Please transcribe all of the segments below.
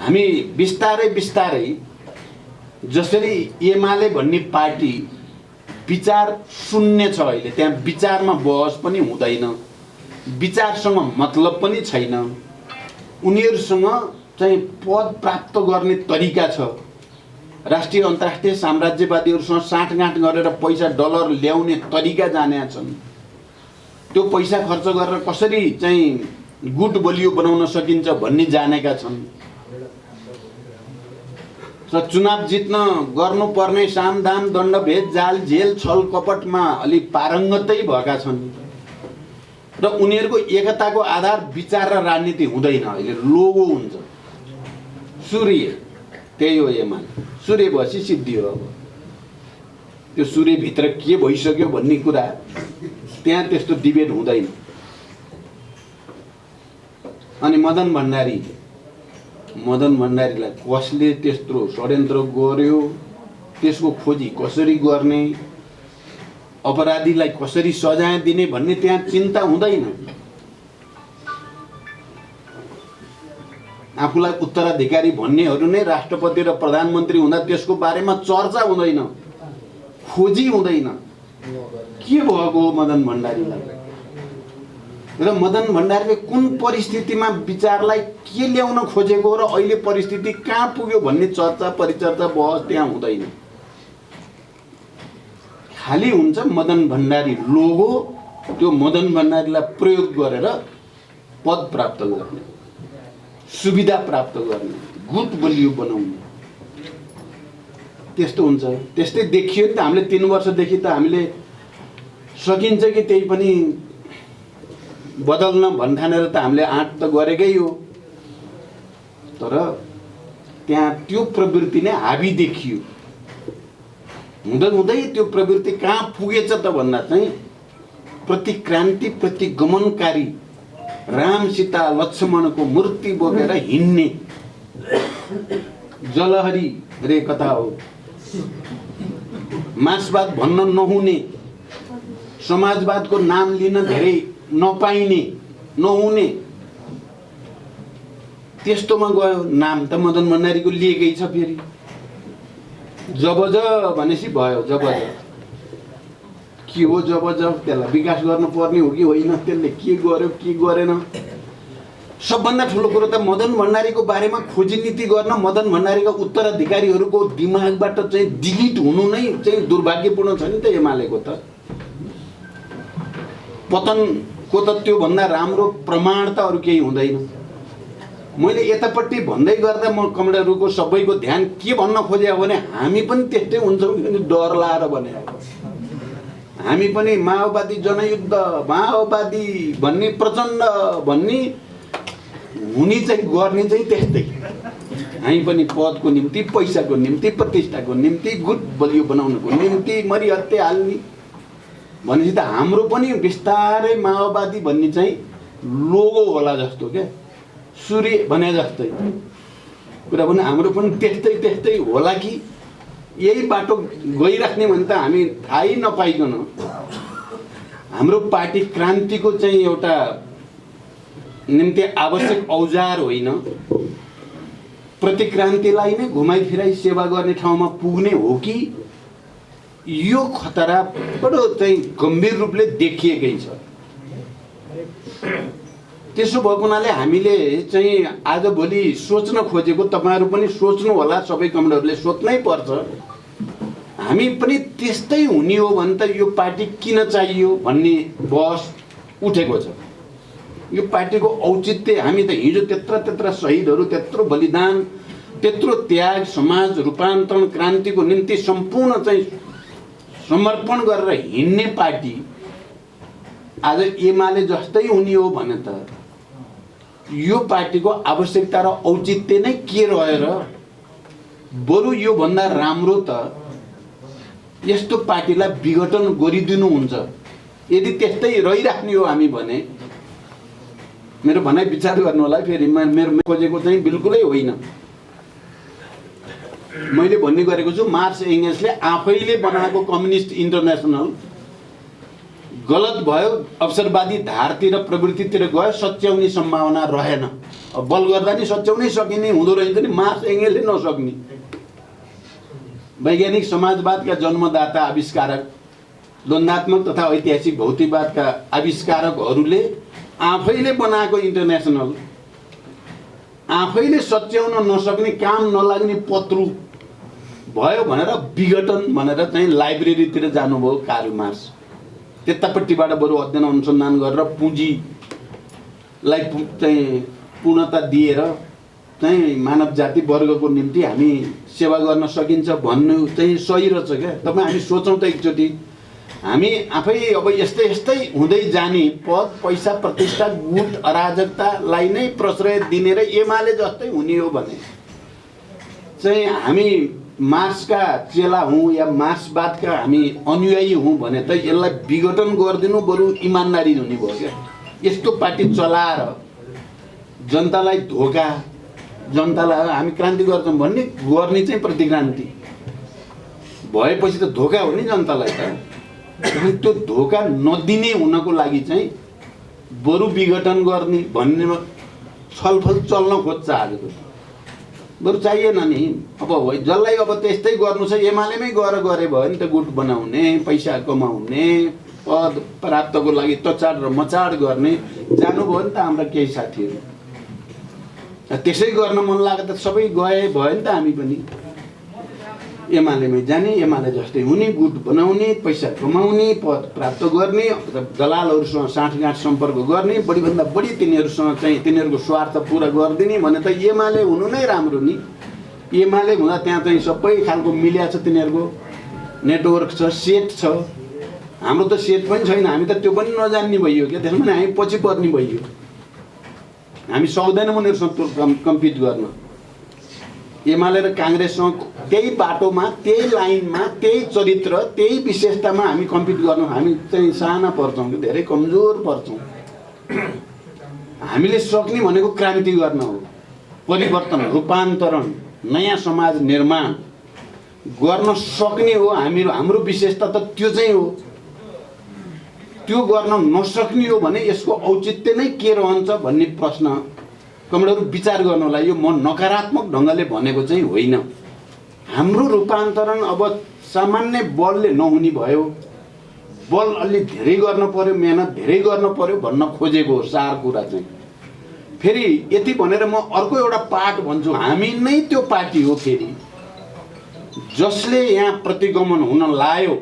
हामी बिस्तारै बिस्तारै जसरी एमाले भन्ने पार्टी विचार शून्य छ, अहिले त्यहाँ विचारमा बहस पनि हुँदैन, विचारसँग मतलब पनि छैन, उनीहरूसँग चाहिँ पद प्राप्त गर्ने तरिका छ, राष्ट्रिय अन्तर्राष्ट्रिय साम्राज्यवादीहरूसँग साँठगाँठ गरेर पैसा डलर ल्याउने तरिका जानेका छन्। त्यो पैसा खर्च गरेर कसरी चाहिँ गुट बलियो बनाउन सकिन्छ भन्ने जानेका छन् र चुनाव जित्न गर्नुपर्ने सामदाम दण्डभेद जाल झेल छल कपटमा अलि पारङ्गतै भएका छन् र उनीहरूको एकताको आधार विचार र राजनीति हुँदैन, अहिले लोगो हुन्छ। सूर्य त्यही हो, एमाले सूर्य भएपछि सिद्धियो। अब त्यो सूर्यभित्र के भइसक्यो भन्ने कुरा त्यहाँ त्यस्तो डिबेट हुँदैन। अनि मदन भण्डारीलाई कसले त्यत्रो षड्यन्त्र गर्यो, त्यसको खोजी कसरी गर्ने, अपराधीलाई कसरी सजाय दिने भन्ने त्यहाँ चिन्ता हुँदैन। आफूलाई उत्तराधिकारी भन्नेहरू नै राष्ट्रपति र प्रधानमन्त्री हुँदा त्यसको बारेमा चर्चा हुँदैन, खोजी हुँदैन। के भएको हो मदन भण्डारीलाई र मदन भण्डारीले कुन परिस्थितिमा विचारलाई के ल्याउन खोजेको र अहिले परिस्थिति कहाँ पुग्यो भन्ने चर्चा परिचर्चा बहस त्यहाँ हुँदैन। खाली हुन्छ मदन भण्डारी लोगो, त्यो मदन भण्डारीलाई प्रयोग गरेर पद प्राप्त गर्ने, सुविधा प्राप्त गर्ने, गुट बलियो बनाउने, त्यस्तो हुन्छ। त्यस्तै देखियो नि त हामीले 3 वर्षदेखि। त हामीले सकिन्छ कि त्यही पनि बदल्न भन्ठानेर त हामीले आँट त गरेकै हो, तर त्यहाँ त्यो प्रवृत्ति नै हाबी देखियो। हुँदै हुँदै त्यो प्रवृत्ति कहाँ पुगेछ त भन्दा चाहिँ प्रतिक्रान्ति प्रतिगमनकारी राम सीता लक्ष्मणको मूर्ति बोकेर हिँड्ने जलहरी रे कथा हो, मार्क्सवाद भन्न नहुने, समाजवादको नाम लिन धेरै नपाइने नहुने, त्यस्तोमा गयो। नाम त मदन भण्डारीको लिएकै छ। फेरि जबज भनेपछि भयो। जबज के हो? जबज त्यसलाई विकास गर्नुपर्ने हो कि होइन, त्यसले के गर्यो के गरेन। सबभन्दा ठुलो कुरो त मदन भण्डारीको बारेमा खोजी नीति गर्न मदन भण्डारीका उत्तराधिकारीहरूको दिमागबाट चाहिँ डिलिट हुनु नै चाहिँ दुर्भाग्यपूर्ण छ नि त। एमालेको त पतनको त त्योभन्दा राम्रो प्रमाण त अरू केही हुँदैन। मैले यतापट्टि भन्दै गर्दा म कमरेडहरूको सबैको ध्यान के भन्न खोजेँ भने हामी पनि त्यस्तै हुन्छौँ कि डर लाएर भने। हामी पनि माओवादी जनयुद्ध माओवादी भन्ने प्रचण्ड भन्ने हुने चाहिँ गर्ने चाहिँ त्यस्तै। हामी पनि पदको निम्ति, पैसाको निम्ति, प्रतिष्ठाको निम्ति, गुट बलियो बनाउनको निम्ति मरिहत्ते हाल्ने भनेपछि त हाम्रो पनि बिस्तारै माओवादी भन्ने चाहिँ लोगो होला जस्तो क्या, सूर्य भने जस्तै कुरा पनि हाम्रो पनि त्यस्तै होला कि यही बाटो गइराख्ने भने त हामी थाहै नपाइकन हाम्रो पार्टी क्रान्तिको चाहिँ एउटा निम्ति आवश्यक औजार होइन, प्रतिक्रान्तिलाई नै घुमाइ फिराइ सेवा गर्ने ठाउँमा पुग्ने हो कि यो खतरा बडो चाहिँ गम्भीर रूपले देखिएकै छ। त्यसो भएको हुनाले हामीले चाहिँ आजभोलि सोच्न खोजेको, तपाईहरु पनि सोच्नु होला, सबै कमरेडहरूले सोच्नै पर्छ। हामी पनि त्यस्तै हुने हो भने त यो पार्टी किन चाहियो भन्ने बहस उठेको छ। यो पार्टीको औचित्य, हामी त हिजो त्यत्र शहीदहरू, त्यत्रो बलिदान, त्यत्रो त्याग, समाज रूपान्तरण, क्रान्तिको निम्ति सम्पूर्ण चाहिँ समर्पण गरेर हिँड्ने पार्टी आज एमाले जस्तै हुने हो भने त यो पार्टीको आवश्यकता र औचित्य नै के रहेर, बरु यो भन्दा राम्रो त यस्तो पार्टीलाई विघटन गरिदिनु हुन्छ। यदि त्यस्तै रहिराख्ने हो हामी भने, मेरो भनाइ विचार गर्नु होला। फेरि मेरो खोजेको चाहिँ बिल्कुलै होइन। मैले भन्ने गरेको छु, मार्क्स एङ्गल्सले आफैले बनाएको कम्युनिस्ट इन्टरनेसनल गलत भयो, अवसरवादी धारतिर प्रवृत्तितिर गयो, सच्याउने सम्भावना रहेन। बल गर्दा नि सच्याउनै सकिने हुँदो रहेछ नि, मार्क्स एङ्गेलले नसक्ने। वैज्ञानिक समाजवादका जन्मदाता आविष्कारक, द्वन्द्वात्मक तथा ऐतिहासिक भौतिकवादका आविष्कारकहरूले आफैले बनाएको इन्टरनेसनल, आफैले सच्याउन नसक्ने, काम नलाग्ने पत्रु भयो भनेर विघटन भनेर चाहिँ लाइब्रेरीतिर जानुभयो कार्ल मार्क्स। त्यतापट्टिबाट बरु अध्ययन अनुसन्धान गरेर पुँजीलाई चाहिँ पूर्णता दिएर चाहिँ मानव जाति वर्गको निम्ति हामी सेवा गर्न सकिन्छ भन्नु चाहिँ सही रहेछ क्या। तपाईँ हामी सोचौँ त एकचोटि, हामी आफै अब यस्तै यस्तै हुँदै जाने पद पैसा प्रतिष्ठा गुट अराजकतालाई नै प्रश्रय दिने र एमाले जस्तै हुने हो भने चाहिँ हामी मार्क्सका चेला हौँ या मार्क्सवादका हामी अनुयायी हौँ भने त यसलाई विघटन गरिदिनु बरु इमान्दारी हुने भयो क्या। यस्तो पार्टी चलाएर जनतालाई धोका, जनतालाई हामी क्रान्ति गर्छौँ भन्ने गर्ने चाहिँ प्रतिक्रान्ति भएपछि त धोका हो नि जनतालाई त। त्यो धोका नदिने हुनको लागि चाहिँ बरु विघटन गर्ने भन्ने छलफल चल्न खोज्छ आजको। बरु चाहिएन नि, अब जसलाई अब त्यस्तै गर्नु छ एमालेमै गएर गरे भयो नि त, गुट बनाउने, पैसा कमाउने, पद प्राप्तको लागि तचाड र मचाड गर्ने जानुभयो नि त हाम्रा केही साथीहरू। त्यसै गर्न मन लाग्यो त सबै गए भयो नि त, हामी पनि एमालेमै जाने, एमाले जस्तै हुने, गुट बनाउने, पैसा कमाउने, पद प्राप्त गर्ने, दलालहरूसँग साँठगाँठ सम्पर्क गर्ने, बढीभन्दा बढी तिनीहरूसँग चाहिँ तिनीहरूको स्वार्थ पुरा गरिदिने भने त एमाले हुनु नै राम्रो नि। एमाले हुँदा त्यहाँ चाहिँ सबै खालको मिल्या छ, तिनीहरूको नेटवर्क छ, सेट छ। हाम्रो त सेट पनि छैन, हामी त त्यो पनि नजान्ने भइयो क्या। त्यसमा पनि हामी पछि पर्ने भइयो, हामी सक्दैनौँ उनीहरूसँग कम्पिट गर्न। एमाले र काङ्ग्रेससँग त्यही बाटोमा, त्यही लाइनमा, त्यही चरित्र, त्यही विशेषतामा हामी कम्पिट गर्नु हामी चाहिँ साना पर्छौँ कि धेरै कमजोर पर्छौँ। हामीले सक्ने भनेको क्रान्ति गर्न हो, परिवर्तन, रूपान्तरण, नयाँ समाज निर्माण गर्न सक्ने हो। हाम्रो विशेषता त त्यो चाहिँ हो। त्यो गर्न नसक्ने हो भने यसको औचित्य नै के रहन्छ भन्ने प्रश्न कमरेडहरू विचार गर्नलाई। यो म नकारात्मक ढङ्गले भनेको चाहिँ होइन। हाम्रो रूपान्तरण अब सामान्य बलले नहुने भयो, बल अलि धेरै गर्न पर्यो, मेहनत धेरै गर्न पर्यो भन्न खोजेको हो सार कुरा चाहिँ। फेरि यति भनेर म अर्को एउटा पाठ भन्छु, हामी नै त्यो पार्टी हो फेरि जसले यहाँ प्रतिगमन हुन लायो,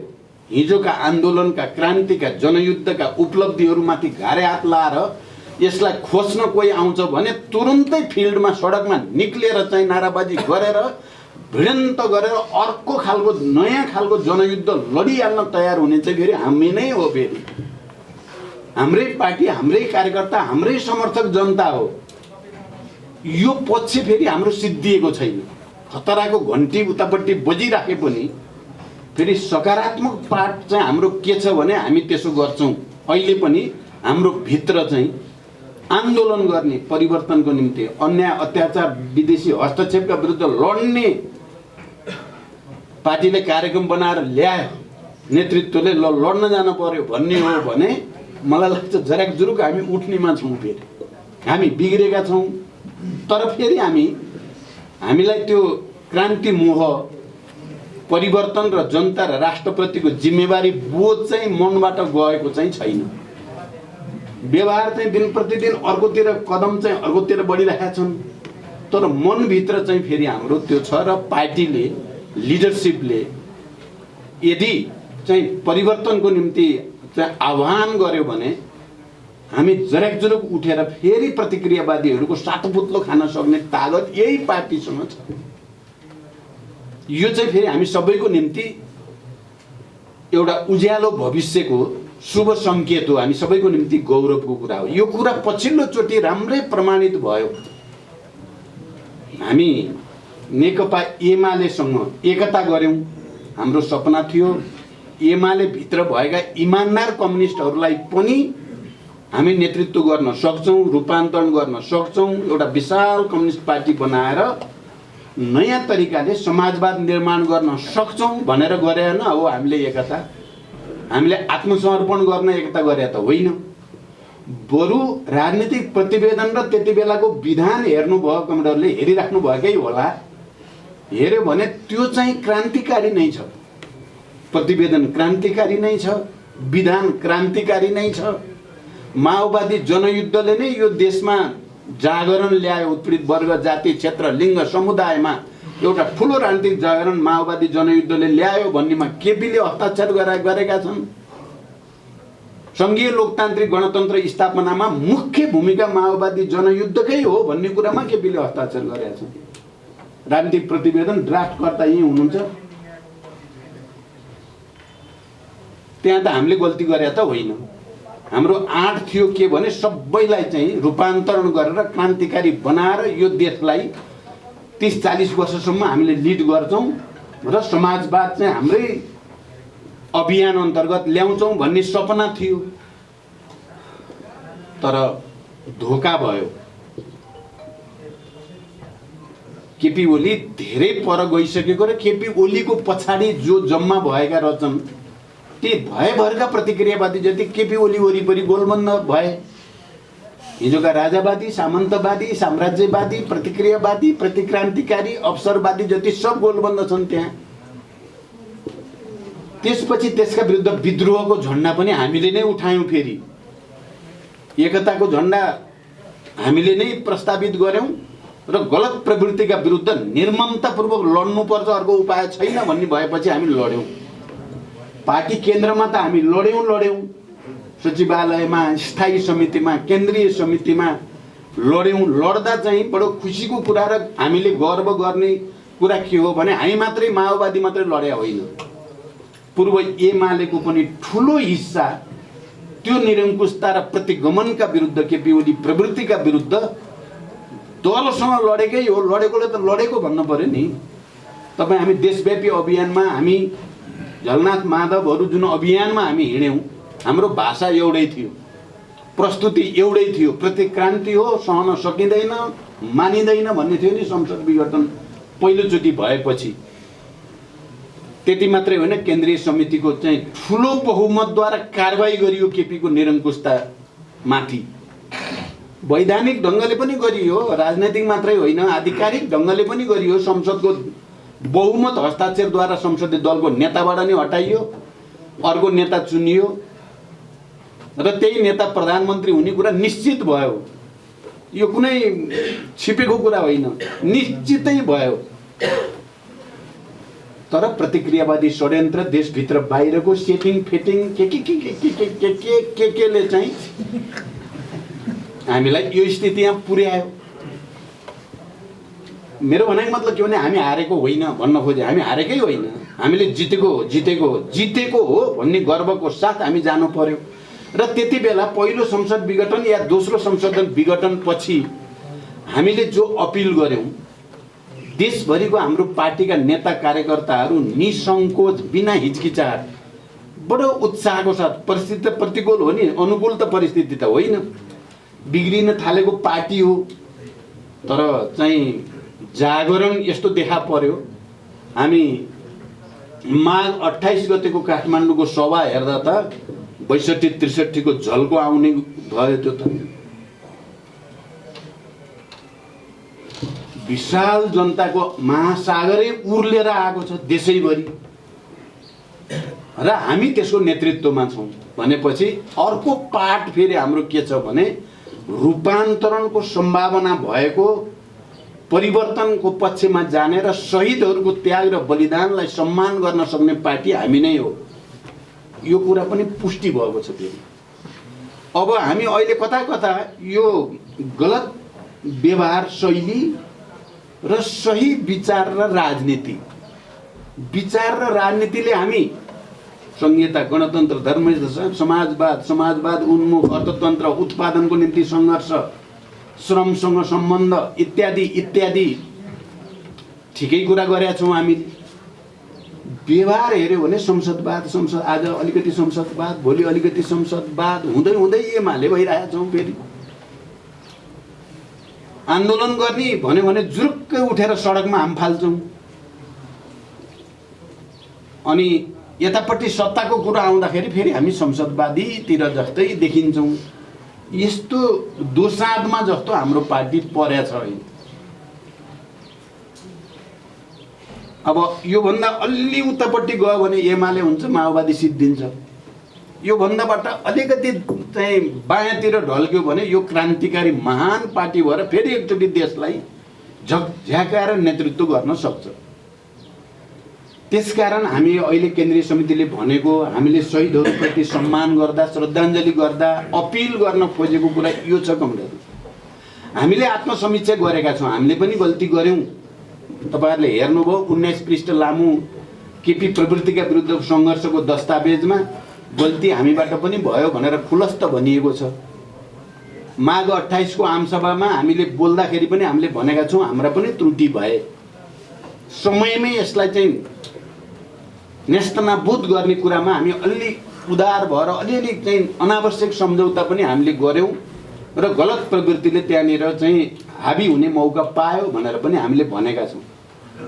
हिजोका आन्दोलनका, क्रान्तिका, जनयुद्धका उपलब्धिहरूमाथि घारे हात लाएर यसलाई खोज्न कोही आउँछ भने तुरुन्तै फिल्डमा, सडकमा निक्लेर चाहिँ नाराबाजी गरेर भिडन्त गरेर अर्को खालको नयाँ खालको जनयुद्ध लडिहाल्न तयार हुने चाहिँ फेरि हामी नै हो। फेरि हाम्रै पार्टी, हाम्रै कार्यकर्ता, हाम्रै समर्थक जनता हो। यो पक्ष फेरि हाम्रो सिद्धिएको छैन। खतराको घन्टी उतापट्टि बजिराखे पनि फेरि सकारात्मक पाठ चाहिँ हाम्रो के छ भने हामी त्यसो गर्छौँ। अहिले पनि हाम्रो भित्र चाहिँ आन्दोलन गर्ने, परिवर्तनको निम्ति, अन्याय अत्याचार विदेशी हस्तक्षेपका विरुद्ध लड्ने पार्टीले कार्यक्रम बनाएर ल्यायो, नेतृत्वले लड्न जानु पर्यो भन्ने हो भने मलाई लाग्छ जराक जुरुक हामी उठ्नेमा छौँ। फेरि हामी बिग्रेका छौँ, तर फेरि हामीलाई त्यो क्रान्ति मोह, परिवर्तन र जनता र राष्ट्रप्रतिको जिम्मेवारी बोध चाहिँ मनबाट गएको चाहिँ छैन। व्यवहार चाहिँ दिन प्रतिदिन अर्कोतिर कदम चाहिँ अर्कोतिर बढिरहेका छन्, तर मनभित्र चाहिँ फेरि हाम्रो त्यो छ। र पार्टीले, लिडरसिपले यदि चाहिँ परिवर्तनको निम्ति चाहिँ आह्वान गर्यो भने हामी जराकजुरुक उठेर फेरि प्रतिक्रियावादीहरूको सातोपुत्लो खान सक्ने तागत यही पार्टीसँग छ। यो चाहिँ फेरि हामी सबैको निम्ति एउटा उज्यालो भविष्यको शुभ सङ्केत हो, हामी सबैको निम्ति गौरवको कुरा हो। यो कुरा पछिल्लोचोटि राम्रै प्रमाणित भयो। हामी नेकपा एमालेसँग एकता गऱ्यौँ, हाम्रो सपना थियो एमाले भित्र भएका इमान्दार कम्युनिस्टहरूलाई पनि हामी नेतृत्व गर्न सक्छौँ, रूपान्तरण गर्न सक्छौँ, एउटा विशाल कम्युनिस्ट पार्टी बनाएर नयाँ तरिकाले समाजवाद निर्माण गर्न सक्छौँ भनेर गरे होइन हो हामीले एकता। हामीले आत्मसमर्पण गर्न एकता गरे त होइन। बरु राजनीतिक प्रतिवेदन र त्यति बेलाको विधान हेर्नुभयो कमरेडले, हेरिराख्नु भएकै होला। हेर्यो भने त्यो चाहिँ क्रान्तिकारी नै छ। प्रतिवेदन क्रान्तिकारी नै छ, विधान क्रान्तिकारी नै छ। माओवादी जनयुद्धले नै यो देशमा जागरण ल्यायो। उत्पीडित वर्ग, जाति, क्षेत्र, लिङ्ग, समुदायमा एउटा ठुलो राजनीतिक जागरण माओवादी जनयुद्धले ल्यायो भन्नेमा केपीले हस्ताक्षर गरेका छन्। सङ्घीय लोकतान्त्रिक गणतन्त्र स्थापनामा मुख्य भूमिका माओवादी जनयुद्धकै हो भन्ने कुरामा केपीले हस्ताक्षर गरेका छन्। राजनीतिक प्रतिवेदन ड्राफ्टकर्ता यही हुनुहुन्छ। त्यहाँ त हामीले गल्ती गरे त होइन। हाम्रो आँट थियो के भने सबैलाई चाहिँ रूपान्तरण गरेर क्रान्तिकारी बनाएर यो देशलाई 30-40 वर्षसम्म हामीले लिड गर्छौँ र समाजवाद चाहिँ हाम्रै अभियान अन्तर्गत ल्याउँछौँ भन्ने सपना थियो। तर धोका भयो। केपी ओली धेरै पर गइसकेको र केपी ओलीको पछाडि जो जम्मा भएका रहेछन् ती भयभरका प्रतिक्रियावादी जति केपी ओली वरिपरि गोलबन्द भए। हिजोका राजावादी, सामन्तवादी, साम्राज्यवादी, प्रतिक्रियावादी, प्रतिक्रान्तिकारी, अवसरवादी जति सब गोलबन्द छन् त्यहाँ। त्यसपछि त्यसका विरुद्ध विद्रोहको झण्डा पनि हामीले नै उठायौँ। फेरि एकताको झण्डा हामीले नै प्रस्तावित गर्यौँ र गलत प्रवृत्तिका विरुद्ध निर्ममतापूर्वक लड्नुपर्छ, अर्को उपाय छैन भन्ने भएपछि हामी लड्यौँ। पार्टी केन्द्रमा त हामी लड्यौँ, सचिवालयमा, स्थायी समितिमा, केन्द्रीय समितिमा लड्यौँ। लड्दा चाहिँ बडो खुसीको कुरा र हामीले गर्व गर्ने कुरा के हो भने हामी मात्रै माओवादी मात्रै लड्या होइन, पूर्व एमालेको पनि ठुलो हिस्सा त्यो निरङ्कुशता र प्रतिगमनका विरुद्ध, केपी ओली प्रवृत्तिका विरुद्ध दलसँग लडेकै हो। लडेकोले त लडेको भन्नु पर्यो नि। तपाईँ हामी देशव्यापी अभियानमा, हामी झलनाथ माधवहरू जुन अभियानमा हामी हिँड्यौँ, हाम्रो भाषा एउटै थियो, प्रस्तुति एउटै थियो। प्रतिक्रान्ति हो, सहन सकिँदैन, मानिँदैन भन्ने थियो नि संसद विघटन पहिलोचोटि भएपछि। त्यति मात्रै होइन, केन्द्रीय समितिको चाहिँ ठुलो बहुमतद्वारा कारबाही गरियो केपीको निरङ्कुशता माथि। वैधानिक ढङ्गले पनि गरियो, राजनैतिक मात्रै होइन, आधिकारिक ढङ्गले पनि गरियो। संसदको बहुमत हस्ताक्षरद्वारा संसदीय दलको नेताबाट नै हटाइयो, अर्को नेता चुनियो र त्यही नेता प्रधानमन्त्री हुने कुरा निश्चित भयो। यो कुनै छिपेको कुरा होइन, निश्चितै भयो। तर प्रतिक्रियावादी षड्यन्त्र, देशभित्र बाहिरको सेटिङ फेटिङ केले चाहिँ हामीलाई यो स्थितिमा पुर्यायो। मेरो भनाइ मतलब के भने हामी हारेको होइन भन्न खोजे। हामी हारेकै होइन, हामीले जितेको हो भन्ने गर्वको साथ हामी जानु पर्यो। र त्यति बेला पहिलो संसद विघटन या दोस्रो संसद विघटन पछि हामीले जो अपिल गर्यौँ, देशभरिको हाम्रो पार्टीका नेता कार्यकर्ताहरू निसङ्कोच, बिना हिचकिचाहट, बडो उत्साहको साथ, परिस्थिति त प्रतिकूल हो नि, अनुकूल त परिस्थिति त होइन, बिग्रिन थालेको पार्टी हो, तर चाहिँ जागरण यस्तो देखा पर्यो। हामी माघ 28 गतेको काठमाडौँको सभा हेर्दा त 62-63 को झल्को आउने भयो। त्यो त विशाल जनताको महासागरै उर्लेर आएको छ देशैभरि र हामी त्यसको नेतृत्वमा छौँ भनेपछि अर्को पाठ फेरि हाम्रो के छ भने रूपान्तरणको सम्भावना भएको, परिवर्तनको पक्षमा जाने र शहीदहरूको त्याग र बलिदानलाई सम्मान गर्न सक्ने पार्टी हामी नै हो। यो कुरा पनि पुष्टि भएको छ फेरि। अब हामी अहिले कता कता यो गलत व्यवहार शैली र सही विचार र राजनीतिले हामी संहिता, गणतन्त्र, धर्मनिरपेक्ष, समाजवाद उन्मुख अर्थतन्त्र, उत्पादनको निम्ति सङ्घर्ष, श्रमसँग सम्बन्ध इत्यादि ठिकै कुरा गरेका छौँ हामीले। व्यवहार हेऱ्यो भने संसदवाद, आज अलिकति संसदवाद, भोलि अलिकति संसदवाद हुँदै एमाले भइरहेका छौँ। फेरि आन्दोलन गर्ने भन्यो भने जुरुक्कै उठेर सडकमा हाम फाल्छौँ, अनि यतापट्टि सत्ताको कुरा आउँदाखेरि फेरि हामी संसदवादीतिर जस्तै देखिन्छौँ। यस्तो दोसाँधमा जस्तो हाम्रो पार्टी परेछ अहिले। अब योभन्दा अलि उतापट्टि गयो भने एमाले हुन्छ, माओवादी सिद्धिन्छ। योभन्दाबाट अलिकति चाहिँ बायाँतिर ढल्क्यो भने यो क्रान्तिकारी महान पार्टी भएर फेरि एकचोटि देशलाई झ्याकाएर नेतृत्व गर्न सक्छ। त्यसकारण हामी अहिले केन्द्रीय समितिले भनेको, हामीले शहीदहरूप्रति सम्मान गर्दा, श्रद्धाञ्जली गर्दा अपिल गर्न खोजेको कुरा यो छ कमरेडहरू, हामीले आत्मसमीक्षा गरेका छौँ। हामीले पनि गल्ती गऱ्यौँ। तपाईहरुले हेर्नुभयो 19 पृष्ठ लामो केपी प्रवृत्तिका विरुद्ध सङ्घर्षको दस्तावेजमा गल्ती हामीबाट पनि भयो भनेर खुलस्त भनिएको छ। माघ 28 को आमसभामा हामीले बोल्दाखेरि पनि हामीले भनेका छौँ हाम्रा पनि त्रुटि भए। समयमै यसलाई चाहिँ नेस्तनाबुद गर्ने कुरामा हामी अलि उदार भएर अलिअलि चाहिँ अनावश्यक सम्झौता पनि हामीले गर्यौं र गलत प्रवृत्तिले त्यहाँनिर चाहिँ हाबी हुने मौका पायो भनेर पनि हामीले भनेका छौँ।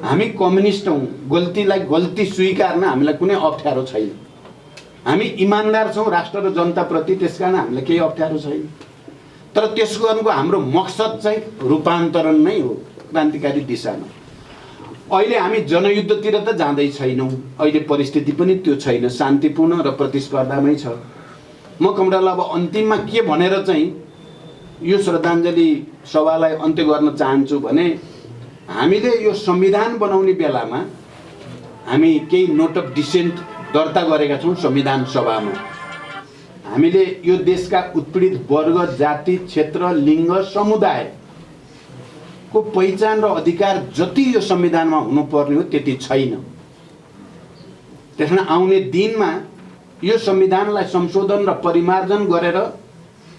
हामी कम्युनिस्ट हौं, गल्तीलाई गल्ती स्वीकार्न हामीलाई कुनै अप्ठ्यारो छैन। हामी इमानदार छौं राष्ट्र र जनताप्रति, त्यसकारण हामीलाई केही अप्ठ्यारो छैन। तर त्यसको गर्नुको हाम्रो मकसद चाहिँ रूपान्तरण नै हो, क्रान्तिकारी दिशामा। अहिले हामी जनयुद्धतिर त जाँदै छैनौं, अहिले परिस्थिति पनि त्यो छैन, शान्तिपूर्ण र प्रतिस्पर्धामै छ। म कमरेडलाई अब अन्तिममा के भनेर चाहिँ यो श्रद्धाञ्जली सभालाई अन्त्य गर्न चाहन्छु भने, हामीले यो संविधान बनाउने बेलामा हामी केही नोट अफ डिसेन्ट दर्ता गरेका छौं संविधान सभामा। हामीले यो देशका उत्पीडित वर्ग, जाति, क्षेत्र, लिङ्ग, समुदाय को पहिचान र अधिकार जति यो संविधानमा हुनुपर्ने हो त्यति छैन। त्यसैले आउने दिनमा यो संविधानलाई संशोधन र परिमार्जन गरेर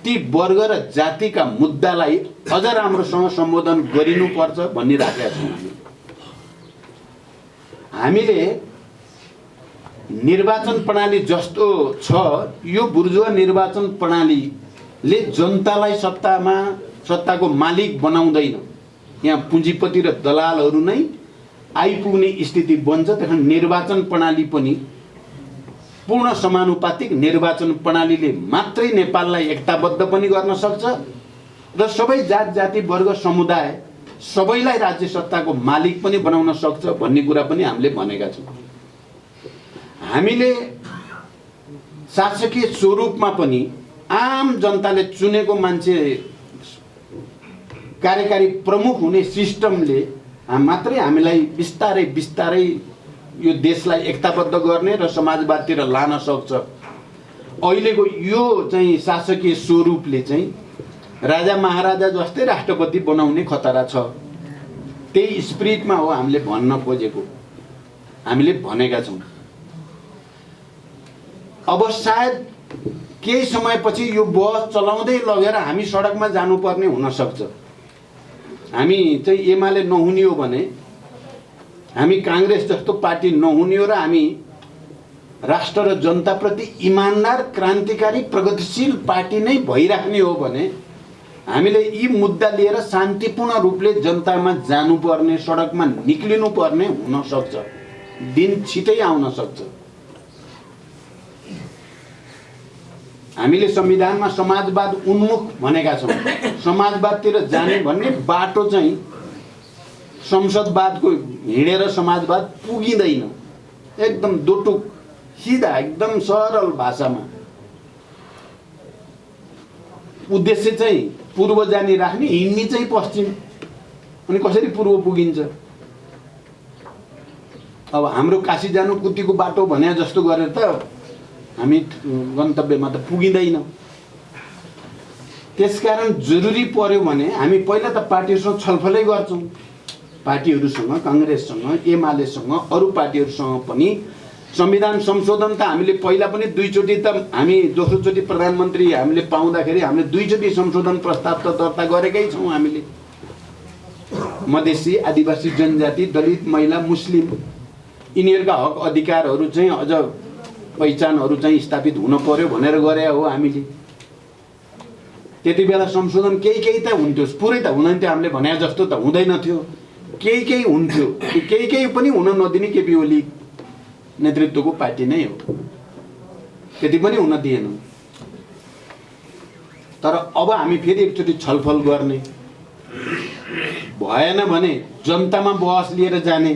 ती वर्ग र जातिका मुद्दालाई अझ राम्रोसँग सम्बोधन गरिनुपर्छ भनिराखेका छौँ। हामीले निर्वाचन प्रणाली जस्तो छ, यो बुर्जुवा निर्वाचन प्रणालीले जनतालाई सत्ताको मालिक बनाउँदैन। यहाँ पुँजीपति र दलालहरू नै आइपुग्ने स्थिति बन्छ। त्यसैले निर्वाचन प्रणाली पनि पूर्ण समानुपातिक निर्वाचन प्रणालीले मात्रै नेपाललाई एकताबद्ध पनि गर्न सक्छ र सबै जात जाति वर्ग समुदाय सबैलाई राज्य सत्ताको मालिक पनि बनाउन सक्छ भन्ने कुरा पनि हामीले भनेका छौँ। हामीले शासकीय स्वरूपमा पनि आम जनताले चुनेको मान्छे कार्यकारी प्रमुख हुने सिस्टमले मात्रै हामीलाई बिस्तारै बिस्तारै यो देशलाई एकताबद्ध गर्ने र समाजवादतिर लान सक्छ। अहिलेको यो चाहिँ शासकीय स्वरूपले चाहिँ राजा महाराजा जस्तै राष्ट्रपति बनाउने खतरा छ। त्यही स्पिरिटमा हो हामीले भन्न खोजेको, हामीले भनेका छौँ। अब सायद केही समयपछि यो बस चलाउँदै लगेर हामी सडकमा जानुपर्ने हुन सक्छ। हामी चाहिँ एमाले नहुने हो भने, हामी कांग्रेस जस्तो पार्टी नहुने हो र हामी राष्ट्र र जनताप्रति इमानदार क्रान्तिकारी प्रगतिशील पार्टी नै भइराख्ने हो भने हामीले यी मुद्दा लिएर शान्तिपूर्ण रूपले जनतामा जानुपर्ने, सडकमा निक्लिनु पर्ने हुन सक्छ। दिन छिटै आउन सक्छ। हामीले संविधानमा समाजवाद उन्मुख भनेका छौँ। समाजवादतिर जाने भन्ने बाटो चाहिँ संसदवादको हिँडेर समाजवाद पुगिँदैन। एकदम दोटुक सिधा, एकदम सरल भाषामा उद्देश्य चाहिँ पूर्व जाने राख्ने, हिँड्ने चाहिँ पश्चिम। अनि कसरी पूर्व पुगिन्छ? अब हाम्रो काशी जानु कुतीको बाटो भने जस्तो गरेर त हामी गन्तव्यमा त पुगिँदैन। त्यसकारण जरुरी पर्यो भने हामी पहिला त पार्टीहरूसँग छलफलै गर्छौँ। पार्टीहरूसँग, कांग्रेससँग, एमालेसँग, अरू पार्टीहरूसँग पनि संविधान संशोधन त हामीले पहिला पनि दुईचोटि त हामी दोस्रोचोटि प्रधानमन्त्री हामीले पाउँदाखेरि हामीले दुईचोटि संशोधन प्रस्ताव त दर्ता गरेकै छौँ। हामीले मधेसी, आदिवासी जनजाति, दलित, महिला, मुस्लिम यिनीहरूका हक अधिकारहरू चाहिँ अझ पहिचानहरू चाहिँ स्थापित हुन पर्यो भनेर गरे हो हामीले। त्यति बेला संशोधन केही त हुन्थ्यो, पुरै त हुँदैन थियो। हामीले भने जस्तो त हुँदैन थियो, केही हुन्थ्यो। केही पनि हुन नदिने केपी ओली नेतृत्वको पार्टी नै हो, त्यति पनि हुन दिएन। तर अब हामी फेरि एकचोटि छलफल गर्ने, भएन भने जनतामा बहस लिएर जाने,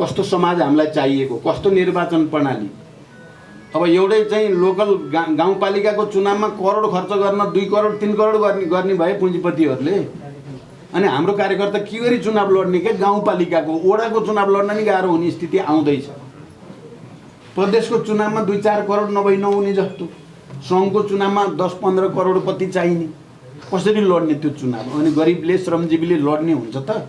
कस्तो समाज हामीलाई चाहिएको, कस्तो निर्वाचन प्रणाली। अब एउटै चाहिँ लोकल गाउँपालिकाको चुनावमा करोड खर्च गर्न 2 करोड 3 करोड गर्ने भए पुँजीपतिहरूले, अनि हाम्रो कार्यकर्ता के गरी चुनाव लड्ने के? गाउँपालिकाको वडाको चुनाव लड्न नि गाह्रो हुने स्थिति आउँदैछ। प्रदेशको चुनावमा 2-4 करोड नभई नहुने जस्तो, सङ्घको चुनावमा 10-15 करोडपति चाहिने, कसरी लड्ने त्यो चुनाव? अनि गरिबले श्रमजीवीले लड्ने हुन्छ त?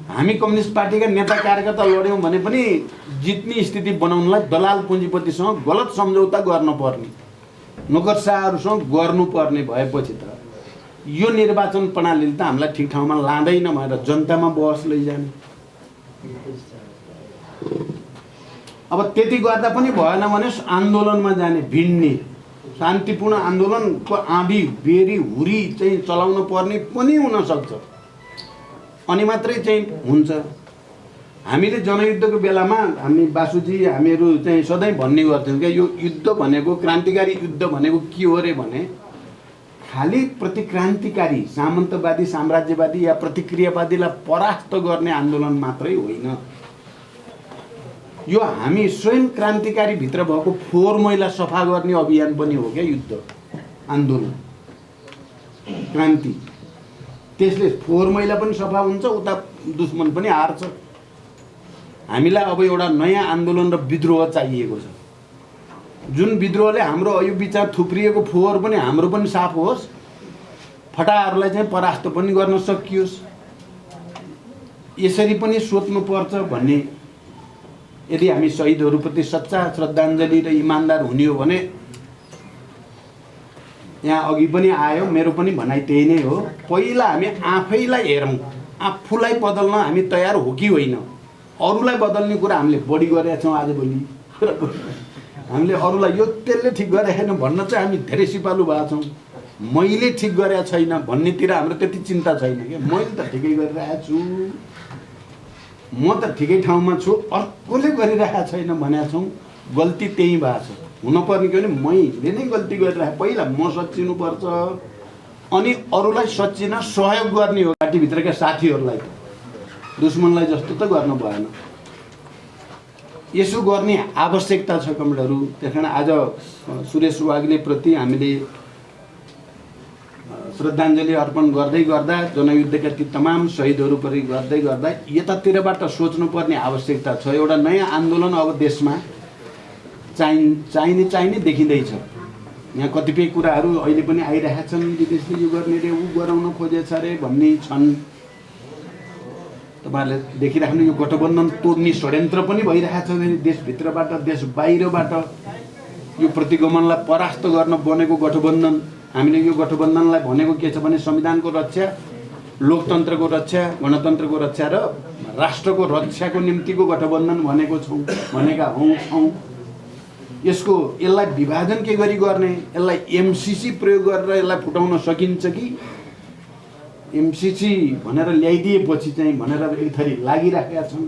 हामी कम्युनिस्ट पार्टीका नेता कार्यकर्ता लड्यौँ भने पनि जित्ने स्थिति बनाउनलाई दलाल पुँजीपतिसँग गलत सम्झौता गर्नुपर्ने, नोकरसाहरुसँग गर्नुपर्ने भएपछि त यो निर्वाचन प्रणालीले त हामीलाई ठिक ठाउँमा लाँदैन भनेर जनतामा बहस लैजाने। अब त्यति गर्दा पनि भएन भने आन्दोलनमा जाने, भिड्ने, शान्तिपूर्ण आन्दोलनको आँधी बेरी हुरी चाहिँ चलाउन पर्ने पनि हुन सक्छ, अनि मात्रै चाहिँ हुन्छ। हामीले जनयुद्धको बेलामा हामी बासुजी हामीहरू चाहिँ सधैँ भन्ने गर्थ्यौँ क्या, यो युद्ध भनेको, क्रान्तिकारी युद्ध भनेको के हो रे भने खाली प्रतिक्रान्तिकारी सामन्तवादी साम्राज्यवादी या प्रतिक्रियावादीलाई परास्त गर्ने आन्दोलन मात्रै होइन, यो हामी स्वयं क्रान्तिकारी भित्र भएको फोहोर मैला सफा गर्ने अभियान पनि हो क्या युद्ध, आन्दोलन, क्रान्ति। त्यसले फोहोर मैला पनि सफा हुन्छ, उता दुश्मन पनि हार्छ। हामीलाई अब एउटा नयाँ आन्दोलन र विद्रोह चाहिएको छ, जुन विद्रोहले हाम्रो यो विचार थुप्रिएको फोहोर पनि हाम्रो पनि साफ होस्, फटाहरूलाई चाहिँ परास्त पनि गर्न सकियोस्। यसरी पनि सोच्नुपर्छ भन्ने, यदि हामी शहीदहरूप्रति सच्चा श्रद्धाञ्जली र इमानदार हुने हो भने, यहाँ अघि पनि आयो, मेरो पनि भनाइ त्यही नै हो, पहिला हामी आफैलाई हेरौँ, आफूलाई बदल्न हामी तयार हो कि होइन। अरूलाई बदल्ने कुरा हामीले बढी गरेका छौँ आजभोलि, हामीले अरूलाई यो त्यसले ठिक गरेको छैन भन्न चाहिँ हामी धेरै सिपालु भएको छौँ। मैले ठिक गरेको छैन भन्नेतिर हाम्रो त्यति चिन्ता छैन क्या, मैले त ठिकै गरिरहेको छु, म त ठिकै ठाउँमा छु, अर्कोले गरिरहेको छैन भनेको छौँ। गल्ती त्यही भएको छ। हुनुपर्ने के भने मैले नै गल्ती गरिरहेको, पहिला म सच्चिनुपर्छ, अनि अरूलाई सच्चिन सहयोग गर्ने हो। पार्टीभित्रका साथीहरूलाई, दुश्मनलाई जस्तो त गर्नु भएन, यसो गर्ने आवश्यकता छ कमरेडहरू। त्यस कारण आज सुरेश वाग्ले प्रति हामीले श्रद्धाञ्जली अर्पण गर्दै गर्दा, जनयुद्धका ती तमाम शहीदहरूप्रति गर्दै गर्दा यतातिरबाट सोच्नुपर्ने आवश्यकता छ। एउटा नयाँ आन्दोलन अब देशमा चाहिने देखिँदैछ। यहाँ कतिपय कुराहरू अहिले पनि आइरहेका छन्, विदेशले यो गर्ने रे, ऊ गराउन खोजेछ रे भन्ने छन्। तपाईँहरूले देखिराख्नु, यो गठबन्धन तोड्ने षड्यन्त्र पनि भइरहेको छ देशभित्रबाट, देश बाहिरबाट। यो प्रतिगमनलाई परास्त गर्न बनेको गठबन्धन, हामीले यो गठबन्धनलाई भनेको के छ भने संविधानको रक्षा, लोकतन्त्रको रक्षा, गणतन्त्रको रक्षा र राष्ट्रको रक्षाको निम्तिको गठबन्धन भनेका हौँ। यसलाई विभाजन के गरी गर्ने, यसलाई एमसीसी प्रयोग गरेर यसलाई फुटाउन सकिन्छ कि एमसीसी भनेर ल्याइदिएपछि चाहिँ भनेर एक थरी लागिराखेका छौँ।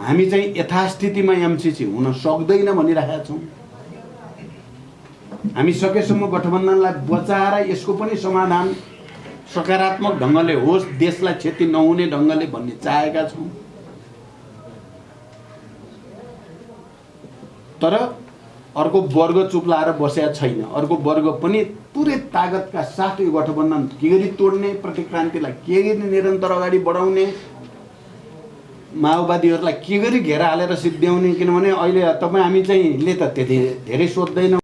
हामी चाहिँ यथास्थितिमा एमसीसी हुन सक्दैन भनिरहेका छौँ। हामी सकेसम्म गठबन्धनलाई बचाएर यसको पनि समाधान सकारात्मक ढङ्गले होस्, देशलाई क्षति नहुने ढङ्गले भन्ने चाहेका छौँ। तर अर्को वर्ग चुप लाएर बसेका छैन। अर्को वर्ग पनि पुरै तागतका साथ यो गठबन्धन के गरी तोड्ने, प्रतिक्रान्तिलाई के गरी निरन्तर अगाडि बढाउने, माओवादीहरूलाई के गरी घेरा हालेर सिद्ध्याउने। किनभने अहिले हामी चाहिँ ले त त्यति धेरै सोध्दैन,